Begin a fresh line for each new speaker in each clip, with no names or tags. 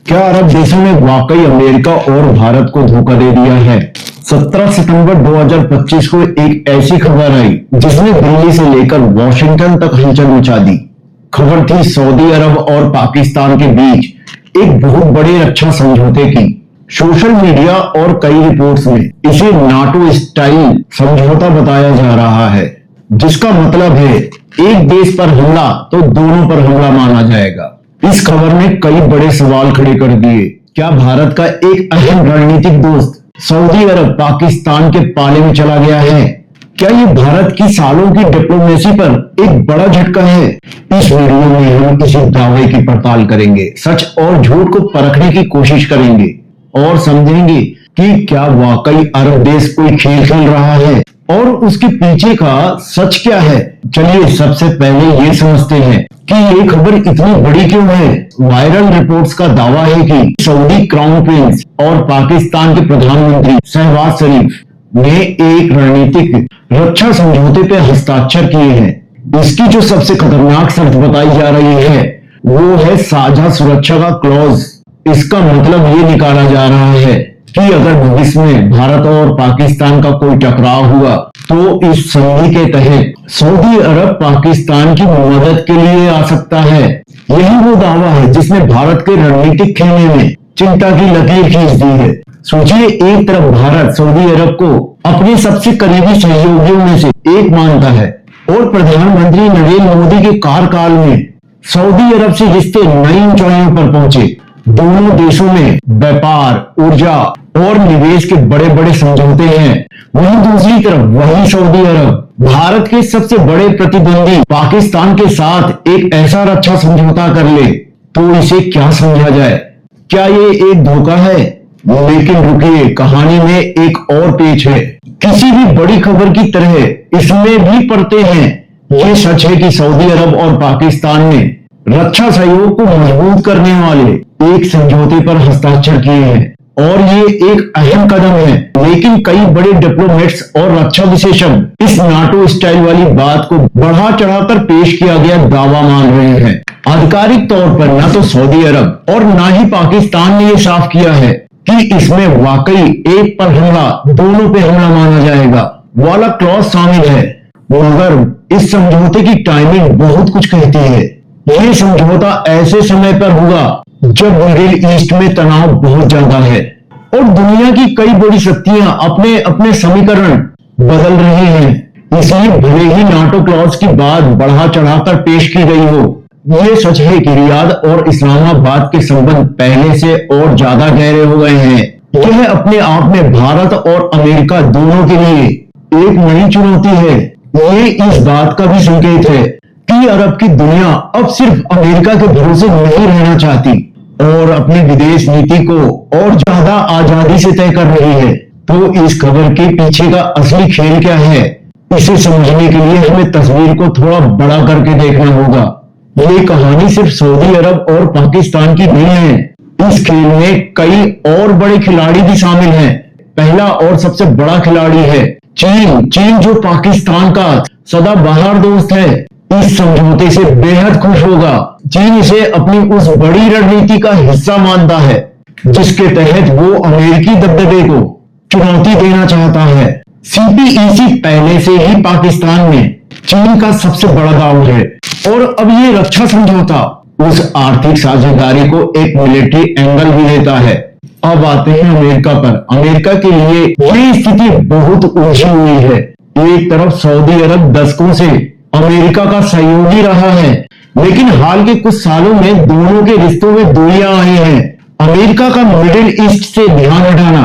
क्या अरब देशों ने वाकई अमेरिका और भारत को धोखा दे दिया है? 17 सितंबर 2025 को एक ऐसी खबर आई जिसने दिल्ली से लेकर वॉशिंगटन तक हलचल मचा दी। खबर थी सऊदी अरब और पाकिस्तान के बीच एक बहुत बड़े रक्षा समझौते की। सोशल मीडिया और कई रिपोर्ट्स में इसे नाटो स्टाइल समझौता बताया जा रहा है, जिसका मतलब है एक देश पर हमला तो दोनों पर हमला माना जाएगा। इस खबर ने कई बड़े सवाल खड़े कर दिए। क्या भारत का एक अहम रणनीतिक दोस्त सऊदी अरब पाकिस्तान के पाले में चला गया है? क्या ये भारत की सालों की डिप्लोमेसी पर एक बड़ा झटका है? इस वीडियो में हम इसी दावे की पड़ताल करेंगे, सच और झूठ को परखने की कोशिश करेंगे और समझेंगे कि क्या वाकई अरब देश कोई खेल खेल रहा है और उसके पीछे का सच क्या है। चलिए सबसे पहले ये समझते हैं कि ये खबर इतनी बड़ी क्यों है। वायरल रिपोर्ट्स का दावा है कि सऊदी क्राउन प्रिंस और पाकिस्तान के प्रधानमंत्री शहबाज शरीफ ने एक रणनीतिक रक्षा समझौते पे हस्ताक्षर किए हैं। इसकी जो सबसे खतरनाक शर्त बताई जा रही है वो है साझा सुरक्षा का क्लॉज। इसका मतलब ये निकाला जा रहा है कि अगर भविष्य में भारत और पाकिस्तान का कोई टकराव हुआ तो इस संधि के तहत सऊदी अरब पाकिस्तान की मदद के लिए आ सकता है। यही वो दावा है जिसने भारत के रणनीतिक खेमे में चिंता की लकीर खींच दी है। सोचिए, एक तरफ भारत सऊदी अरब को अपने सबसे करीबी सहयोगियों में से एक मानता है और प्रधानमंत्री नरेंद्र मोदी के कार्यकाल में सऊदी अरब से रिश्ते नई ऊंचाइयों पर पहुंचे। दोनों देशों में व्यापार, ऊर्जा और निवेश के बड़े बड़े समझौते हैं। वहीं दूसरी तरफ वही सऊदी अरब भारत के सबसे बड़े प्रतिद्वंदी पाकिस्तान के साथ एक ऐसा रक्षा समझौता कर ले तो इसे क्या समझा जाए? क्या ये एक धोखा है? लेकिन रुकिए, कहानी में एक और पेच है। किसी भी बड़ी खबर की तरह इसमें भी परतें हैं। ये सच है कि सऊदी अरब और पाकिस्तान ने रक्षा सहयोग को मजबूत करने वाले एक समझौते पर हस्ताक्षर किए हैं और ये एक अहम कदम है। लेकिन कई बड़े डिप्लोमेट्स और रक्षा विशेषज्ञ इस नाटो स्टाइल वाली बात को बढ़ा चढ़ाकर पेश किया गया दावा मान रहे हैं। आधिकारिक तौर पर न तो सऊदी अरब और न ही पाकिस्तान ने ये साफ किया है कि इसमें वाकई एक पर हमला दोनों पे हमला माना जाएगा वाला क्लॉज शामिल है। मगर इस समझौते की टाइमिंग बहुत कुछ कहती है। यह समझौता ऐसे समय पर होगा जब मिडिल ईस्ट में तनाव बहुत ज्यादा है और दुनिया की कई बड़ी शक्तियां अपने अपने समीकरण बदल रही हैं। इसलिए भले ही नाटो क्लॉज की बात बढ़ा चढ़ाकर पेश की गई हो, यह सच है कि रियाद और इस्लामाबाद के संबंध पहले से और ज्यादा गहरे हो गए हैं। यह अपने आप में भारत और अमेरिका दोनों के लिए एक नई चुनौती है। ये इस बात का भी संकेत है कि अरब की दुनिया अब सिर्फ अमेरिका के भरोसे नहीं रहना चाहती और अपनी विदेश नीति को और ज्यादा आजादी से तय कर रही है। तो इस खबर के पीछे का असली खेल क्या है, इसे समझने के लिए हमें तस्वीर को थोड़ा बड़ा करके देखना होगा। ये कहानी सिर्फ सऊदी अरब और पाकिस्तान की नहीं है। इस खेल में कई और बड़े खिलाड़ी भी शामिल हैं। पहला और सबसे बड़ा खिलाड़ी है चीन जो पाकिस्तान का सदाबहार दोस्त है। इस समझौते से बेहद खुश होगा। चीन इसे अपनी उस बड़ी रणनीति का हिस्सा मानता है जिसके तहत वो अमेरिकी दबदबे को चुनौती देना चाहता है। सीपीईसी पहले से ही पाकिस्तान में चीन का सबसे बड़ा दाव है और अब ये रक्षा समझौता उस आर्थिक साझेदारी को एक मिलिट्री एंगल भी देता है। अब आते हैं अमेरिका पर। अमेरिका के लिए ये स्थिति बहुत उलझी हुई है। एक तरफ सऊदी अरब दशकों से अमेरिका का सहयोगी रहा है, लेकिन हाल के कुछ सालों में दोनों के रिश्तों में दूरियां आई हैं। अमेरिका का मिडिल ईस्ट से ध्यान हटाना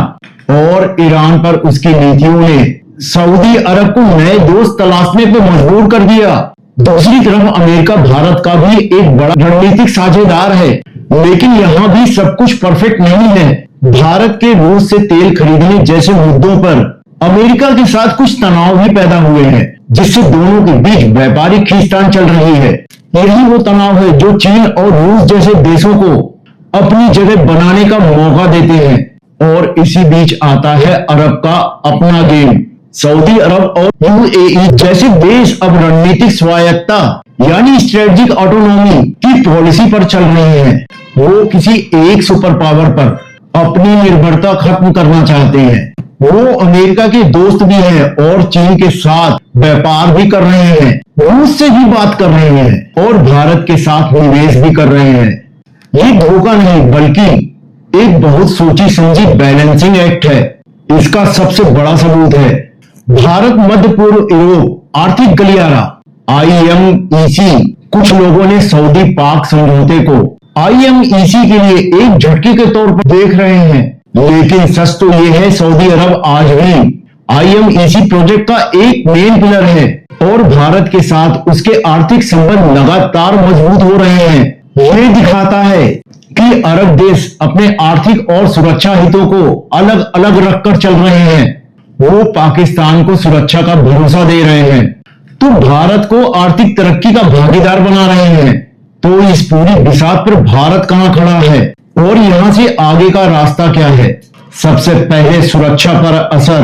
और ईरान पर उसकी नीतियों ने सऊदी अरब को नए दोस्त तलाशने पर मजबूर कर दिया। दूसरी तरफ अमेरिका भारत का भी एक बड़ा रणनीतिक साझेदार है, लेकिन यहाँ भी सब कुछ परफेक्ट नहीं है। भारत के रूस से तेल खरीदने जैसे मुद्दों पर अमेरिका के साथ कुछ तनाव भी पैदा हुए हैं, जिससे दोनों के बीच व्यापारिक खींचतान चल रही है। यही वो तनाव है जो चीन और रूस जैसे देशों को अपनी जगह बनाने का मौका देते हैं। और इसी बीच आता है अरब का अपना गेम। सऊदी अरब और यूएई जैसे देश अब रणनीतिक स्वायत्तता यानी स्ट्रेटेजिक ऑटोनॉमी की पॉलिसी पर चल रहे हैं। वो किसी एक सुपर पावर पर अपनी निर्भरता खत्म करना चाहते हैं। वो अमेरिका के दोस्त भी हैं और चीन के साथ व्यापार भी कर रहे हैं, रूस से भी बात कर रहे हैं और भारत के साथ निवेश भी कर रहे हैं। ये धोखा नहीं बल्कि एक बहुत सोची समझी बैलेंसिंग एक्ट है। इसका सबसे बड़ा सबूत है भारत मध्य पूर्व यूरोप आर्थिक गलियारा IMEC। कुछ लोगों ने सऊदी पाक समझौते को IMEC के लिए एक झटके के तौर पर देख रहे हैं, लेकिन सच तो यह है सऊदी अरब आज भी IMEC प्रोजेक्ट का एक मेन पिलर है और भारत के साथ उसके आर्थिक संबंध लगातार मजबूत हो रहे हैं। ये दिखाता है कि अरब देश अपने आर्थिक और सुरक्षा हितों को अलग अलग रखकर चल रहे हैं। वो पाकिस्तान को सुरक्षा का भरोसा दे रहे हैं तो भारत को आर्थिक तरक्की का भागीदार बना रहे हैं। तो इस पूरी बिसात पर भारत कहां खड़ा है और यहां से आगे का रास्ता क्या है? सबसे पहले सुरक्षा पर असर।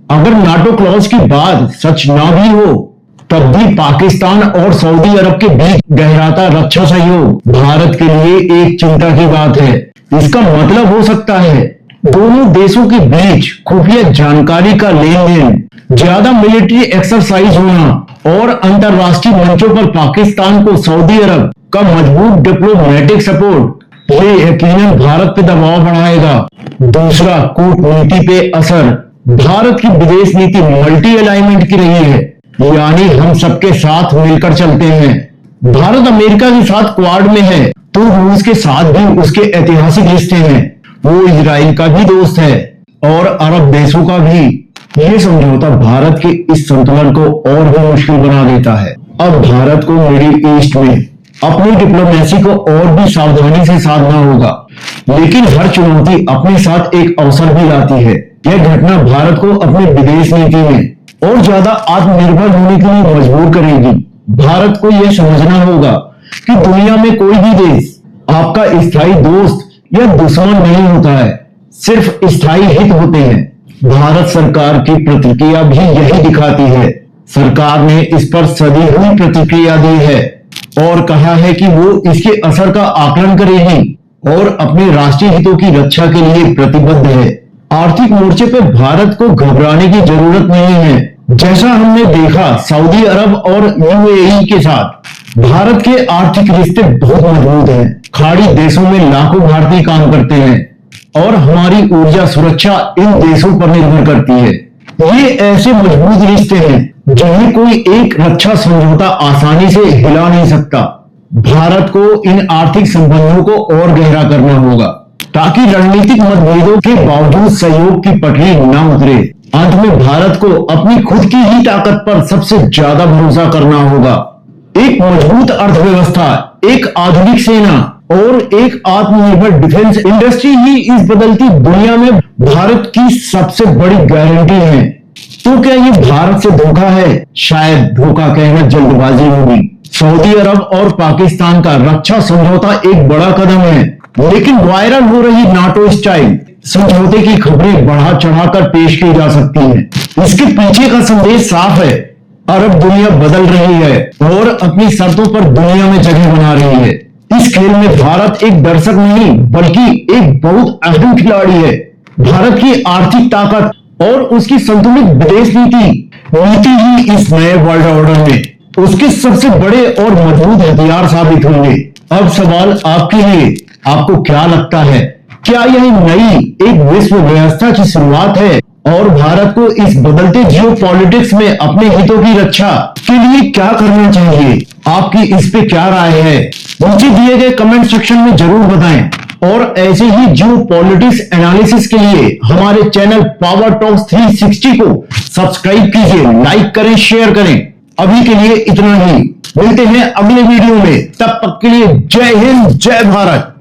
अगर नाटो क्लॉज की बात सच ना भी हो तब भी पाकिस्तान और सऊदी अरब के बीच गहराता रक्षा सहयोग भारत के लिए एक चिंता की बात है। इसका मतलब हो सकता है दोनों देशों के बीच खुफिया जानकारी का लेन देन, ज्यादा मिलिट्री एक्सरसाइज होना और अंतरराष्ट्रीय मंचों पर पाकिस्तान को सऊदी अरब का मजबूत डिप्लोमेटिक सपोर्ट, ये यकीनन भारत पे दबाव बढ़ाएगा। दूसरा, कूटनीति पे असर। भारत की विदेश नीति मल्टी अलाइनमेंट की रही है, यानी हम सबके साथ मिलकर चलते हैं। भारत अमेरिका के साथ क्वाड में है तो रूस के साथ भी उसके ऐतिहासिक रिश्ते हैं। वो इजराइल का भी दोस्त है और अरब देशों का भी। ये समझौता भारत के इस संतुलन को और भी मुश्किल बना देता है। अब भारत को मिडिल ईस्ट में अपनी डिप्लोमेसी को और भी सावधानी से साधना होगा, लेकिन हर चुनौती अपने साथ एक अवसर भी लाती है। यह घटना भारत को अपनी विदेश नीति में और ज्यादा आत्मनिर्भर होने के लिए मजबूर करेगी। भारत को यह समझना होगा कि दुनिया में कोई भी देश आपका स्थायी दोस्त या दुश्मन नहीं होता है, सिर्फ स्थायी हित होते हैं। भारत सरकार की प्रतिक्रिया भी यही दिखाती है। सरकार ने इस पर सदी हुई प्रतिक्रिया दी है और कहा है कि वो इसके असर का आकलन करेगी और अपने राष्ट्रीय हितों की रक्षा के लिए प्रतिबद्ध है। आर्थिक मोर्चे पर भारत को घबराने की जरूरत नहीं है। जैसा हमने देखा सऊदी अरब और UAE के साथ, भारत के आर्थिक रिश्ते बहुत मजबूत हैं। खाड़ी देशों में लाखों भारतीय काम करते हैं और हमारी ऊर्जा सुरक्षा इन देशों पर निर्भर करती है। ये ऐसे मजबूत रिश्ते हैं जिन्हें कोई एक रक्षा समझौता आसानी से हिला नहीं सकता। भारत को इन आर्थिक संबंधों को और गहरा करना होगा ताकि रणनीतिक मतभेदों के बावजूद सहयोग की पटरी न उतरे। अंत में भारत को अपनी खुद की ही ताकत पर सबसे ज्यादा भरोसा करना होगा। एक मजबूत अर्थव्यवस्था, एक आधुनिक सेना और एक आत्मनिर्भर डिफेंस इंडस्ट्री ही इस बदलती दुनिया में भारत की सबसे बड़ी गारंटी है। तो क्या ये भारत से धोखा है? शायद धोखा कहना जल्दबाजी होगी। सऊदी अरब और पाकिस्तान का रक्षा समझौता एक बड़ा कदम है, लेकिन वायरल हो रही नाटो स्टाइल समझौते की खबरें बढ़ा चढ़ाकर पेश की जा सकती हैं। इसके पीछे का संदेश साफ है, अरब दुनिया बदल रही है और अपनी शर्तों पर दुनिया में जगह बना रही है। इस खेल में भारत एक दर्शक नहीं बल्कि एक बहुत अहम खिलाड़ी है। भारत की आर्थिक ताकत और उसकी संतुलित विदेश नीति ही इस नए वर्ल्ड ऑर्डर में उसके सबसे बड़े और मजबूत हथियार साबित होंगे। अब सवाल आपके लिए, आपको क्या लगता है? क्या यह नई एक विश्व व्यवस्था की शुरुआत है और भारत को इस बदलते जियोपॉलिटिक्स में अपने हितों की रक्षा के लिए क्या करना चाहिए? आपकी इस पे क्या राय है? नीचे दिए गए कमेंट सेक्शन में जरूर बताएं और ऐसे ही जियोपॉलिटिक्स एनालिसिस के लिए हमारे चैनल पावर टॉक्स 360 को सब्सक्राइब कीजिए, लाइक करें, शेयर करें। अभी के लिए इतना ही, मिलते हैं अगले वीडियो में। तब तक के लिए जय हिंद, जय भारत।